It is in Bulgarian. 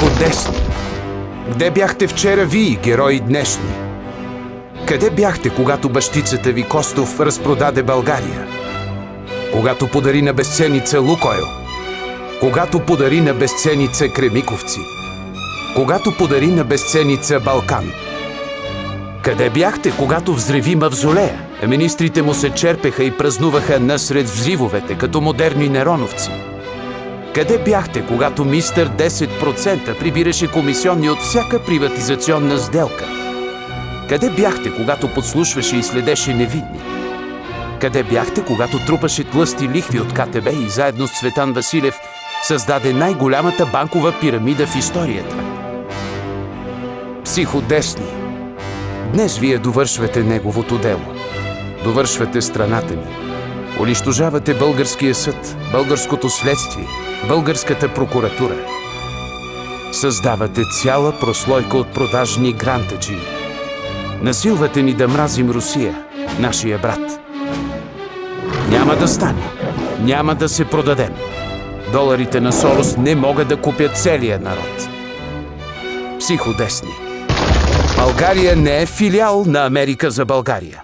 Психодесни! Где бяхте вчера вие, герои днешни? Къде бяхте, когато бащицата ви Костов разпродаде България? Когато подари на безценица Лукойл? Когато подари на безценица Кремиковци? Когато подари на безценица Балкан? Къде бяхте, когато взриви мавзолея, а министрите му се черпеха и празнуваха насред взривовете, като модерни нероновци? Къде бяхте, когато мистер 10% прибираше комисионни от всяка приватизационна сделка? Къде бяхте, когато подслушваше и следеше невинни? Къде бяхте, когато трупаше тлъсти лихви от КТБ и заедно с Цветан Василев създаде най-голямата банкова пирамида в историята? Психодесни! Днес вие довършвате неговото дело. Довършвате страната ни. Унищожавате българския съд, българското следствие, българската прокуратура. Създавате цяла прослойка от продажни грантаджии. Насилвате ни да мразим Русия, нашия брат. Няма да стане. Няма да се продадем. Доларите на Сорос не могат да купят целия народ. Психодесни! България не е филиал на Америка за България.